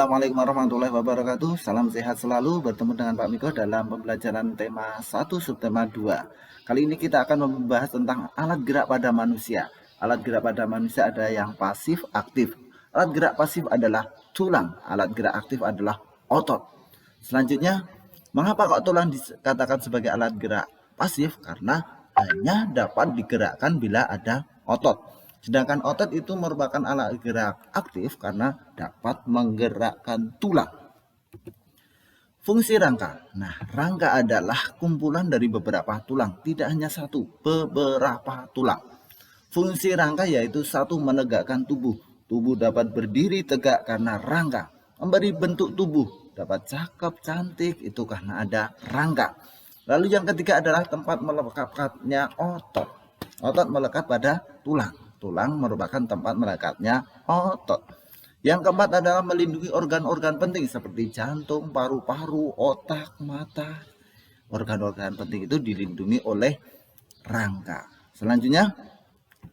Assalamualaikum warahmatullahi wabarakatuh. Salam sehat selalu. Bertemu dengan Pak Miko dalam pembelajaran tema 1 subtema 2. Kali ini kita akan membahas tentang alat gerak pada manusia. Alat gerak pada manusia ada yang pasif, aktif. Alat gerak pasif adalah tulang. Alat gerak aktif adalah otot. Selanjutnya, mengapa kok tulang dikatakan sebagai alat gerak pasif? Karena hanya dapat digerakkan bila ada otot. Sedangkan otot itu merupakan alat gerak aktif karena dapat menggerakkan tulang. Fungsi rangka. Nah, rangka adalah kumpulan dari beberapa tulang, tidak hanya satu, beberapa tulang. Fungsi rangka yaitu satu, menegakkan tubuh. Tubuh dapat berdiri tegak karena rangka. Memberi bentuk tubuh, dapat cakep, cantik, itu karena ada rangka. Lalu yang ketiga adalah tempat melekatnya otot. Otot melekat pada tulang. Tulang merupakan tempat melekatnya otot. Yang keempat adalah melindungi organ-organ penting seperti jantung, paru-paru, otak, mata. Organ-organ penting itu dilindungi oleh rangka. Selanjutnya,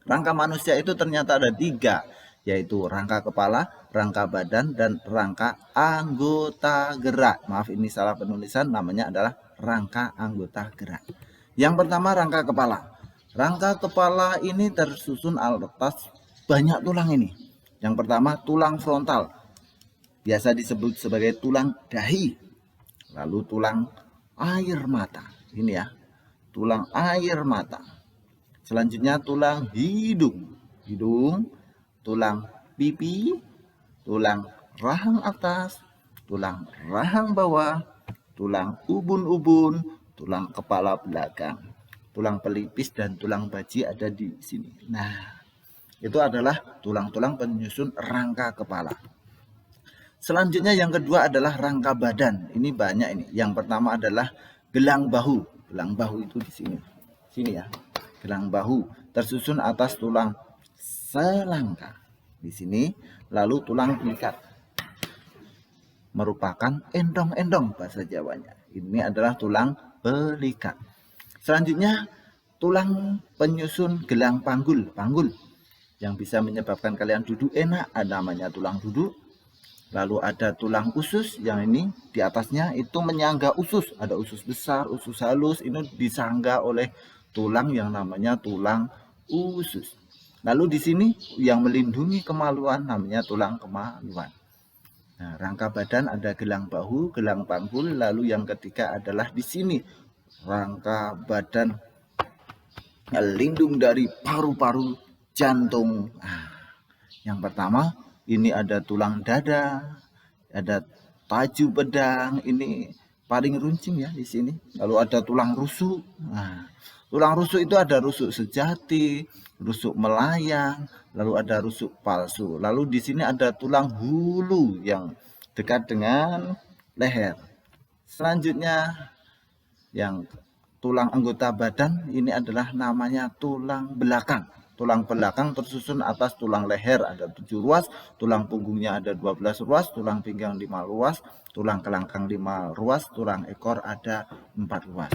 rangka manusia itu ternyata ada 3, yaitu rangka kepala, rangka badan, dan rangka anggota gerak. Maaf, ini salah penulisan, namanya adalah rangka anggota gerak. Yang pertama, rangka kepala. Rangka kepala ini tersusun atas banyak tulang ini. Yang pertama, tulang frontal. Biasa disebut sebagai tulang dahi. Lalu tulang air mata. Ini ya, tulang air mata. Selanjutnya tulang hidung. Tulang pipi, tulang rahang atas, tulang rahang bawah, tulang ubun-ubun, tulang kepala belakang. Tulang pelipis dan tulang baji ada di sini. Nah, itu adalah tulang-tulang penyusun rangka kepala. Selanjutnya yang kedua adalah rangka badan. Ini banyak ini. Yang pertama adalah gelang bahu. Gelang bahu itu di sini. Sini ya. Gelang bahu tersusun atas tulang selangka. Di sini, lalu tulang belikat. Merupakan endong-endong bahasa Jawanya. Ini adalah tulang belikat. Selanjutnya, tulang penyusun gelang panggul yang bisa menyebabkan kalian duduk enak, ada namanya tulang duduk. Lalu ada tulang usus, yang ini di atasnya itu menyangga usus, ada usus besar, usus halus, ini disangga oleh tulang yang namanya tulang usus. Lalu di sini yang melindungi kemaluan namanya tulang kemaluan. Nah, rangka badan ada gelang bahu, gelang panggul, lalu yang ketiga adalah di sini rangka badan lindung dari paru-paru, jantung. Nah, yang pertama ini ada tulang dada, ada taju bedang, ini paling runcing ya di sini. Lalu ada tulang rusuk. Nah, tulang rusuk itu ada rusuk sejati, rusuk melayang, lalu ada rusuk palsu. Lalu di sini ada tulang hulu yang dekat dengan leher. Selanjutnya yang tulang anggota badan ini adalah namanya tulang belakang. Tulang belakang tersusun atas tulang leher ada 7 ruas, tulang punggungnya ada 12 ruas, tulang pinggang 5 ruas, tulang kelangkang 5 ruas, tulang ekor ada 4 ruas.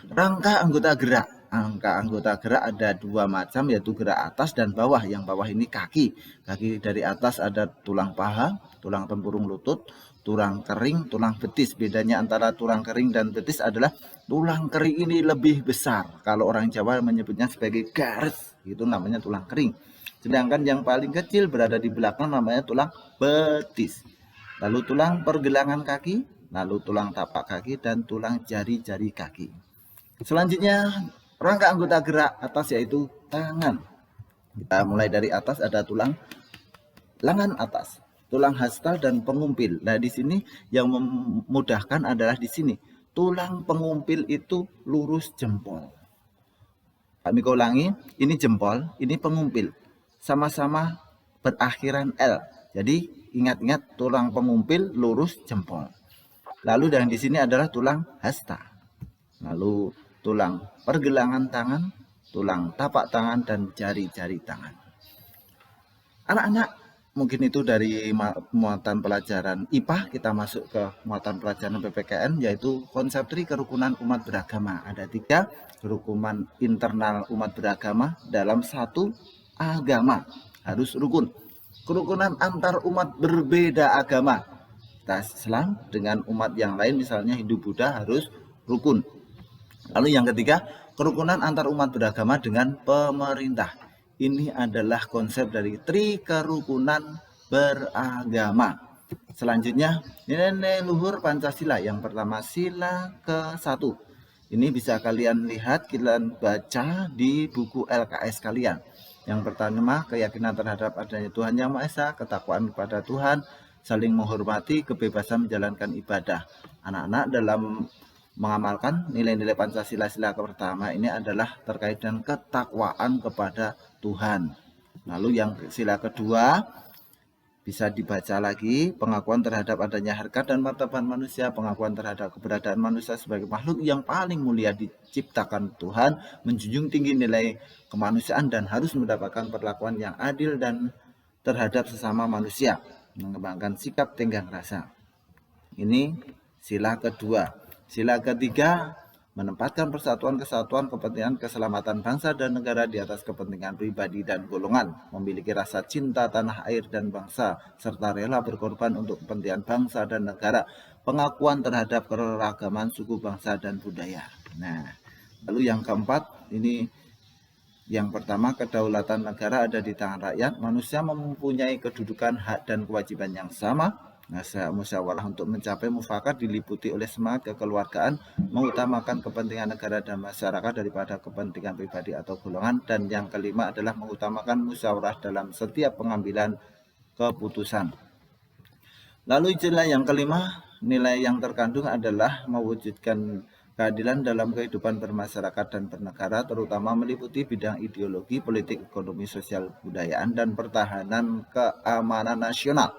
Rangka anggota gerak. Rangka anggota gerak ada 2 macam, yaitu gerak atas dan bawah. Yang bawah ini kaki. Kaki dari atas ada tulang paha, tulang tempurung lutut, tulang kering, tulang betis. Bedanya antara tulang kering dan betis adalah tulang kering ini lebih besar. Kalau orang Jawa menyebutnya sebagai garis, itu namanya tulang kering. Sedangkan yang paling kecil berada di belakang namanya tulang betis. Lalu tulang pergelangan kaki, lalu tulang tapak kaki, dan tulang jari-jari kaki. Selanjutnya rangka anggota gerak atas yaitu tangan. Kita mulai dari atas, ada tulang lengan atas, tulang hasta dan pengumpil. Nah, di sini yang memudahkan adalah di sini. Tulang pengumpil itu lurus jempol. Kami ulangi, ini jempol, ini pengumpil. Sama-sama berakhiran L. Jadi ingat-ingat tulang pengumpil lurus jempol. Lalu dan di sini adalah tulang hasta. Lalu tulang pergelangan tangan, tulang tapak tangan, dan jari-jari tangan. Anak-anak, mungkin itu dari muatan pelajaran IPA. Kita masuk ke muatan pelajaran PPKN, yaitu konsep tri kerukunan umat beragama. Ada 3 kerukunan internal umat beragama dalam satu agama, harus rukun. kerukunan antar umat berbeda agama. Kita Islam dengan umat yang lain, misalnya Hindu Buddha, harus rukun. Lalu yang ketiga, kerukunan antar umat beragama dengan pemerintah. Ini adalah konsep dari trikerukunan beragama. Selanjutnya, nilai luhur Pancasila. Yang pertama, sila ke-1. Ini bisa kalian lihat, kalian baca di buku LKS kalian. Yang pertama, keyakinan terhadap adanya Tuhan Yang Maha Esa, ketakwaan kepada Tuhan, saling menghormati, kebebasan menjalankan ibadah. Anak-anak dalam mengamalkan nilai-nilai Pancasila sila pertama ini adalah terkait dengan ketakwaan kepada Tuhan. Lalu yang sila kedua, bisa dibaca lagi, pengakuan terhadap adanya harkat dan martabat manusia, pengakuan terhadap keberadaan manusia sebagai makhluk yang paling mulia diciptakan Tuhan, menjunjung tinggi nilai kemanusiaan dan harus mendapatkan perlakuan yang adil dan terhadap sesama manusia, mengembangkan sikap tenggang rasa. Ini sila kedua. Sila ketiga, menempatkan persatuan, kesatuan, kepentingan, keselamatan bangsa dan negara di atas kepentingan pribadi dan golongan, memiliki rasa cinta tanah air dan bangsa, serta rela berkorban untuk kepentingan bangsa dan negara, pengakuan terhadap keragaman suku, bangsa, dan budaya. Nah, lalu yang keempat, ini yang pertama, kedaulatan negara ada di tangan rakyat, manusia mempunyai kedudukan, hak, dan kewajiban yang sama. Musyawarah untuk mencapai mufakat diliputi oleh semangat kekeluargaan, mengutamakan kepentingan negara dan masyarakat daripada kepentingan pribadi atau golongan. Dan yang kelima adalah mengutamakan musyawarah dalam setiap pengambilan keputusan. Lalu istilah yang kelima, nilai yang terkandung adalah mewujudkan keadilan dalam kehidupan bermasyarakat dan bernegara, terutama meliputi bidang ideologi, politik, ekonomi, sosial, budayaan, dan pertahanan keamanan nasional.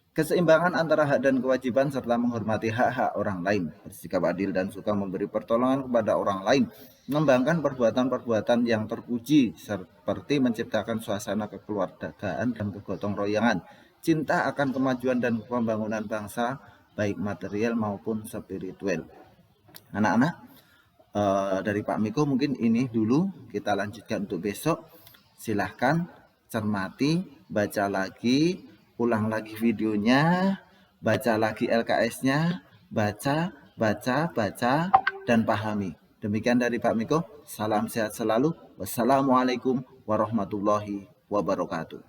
Keseimbangan antara hak dan kewajiban serta menghormati hak-hak orang lain, bersikap adil dan suka memberi pertolongan kepada orang lain, mengembangkan perbuatan-perbuatan yang terpuji seperti menciptakan suasana kekeluargaan dan kegotong royongan, cinta akan kemajuan dan pembangunan bangsa baik material maupun spiritual. Anak-anak, dari Pak Miko mungkin ini dulu, kita lanjutkan untuk besok. Silahkan cermati, baca lagi, ulang lagi videonya, baca lagi LKS-nya, baca, dan pahami. Demikian dari Pak Miko, salam sehat selalu. Wassalamualaikum warahmatullahi wabarakatuh.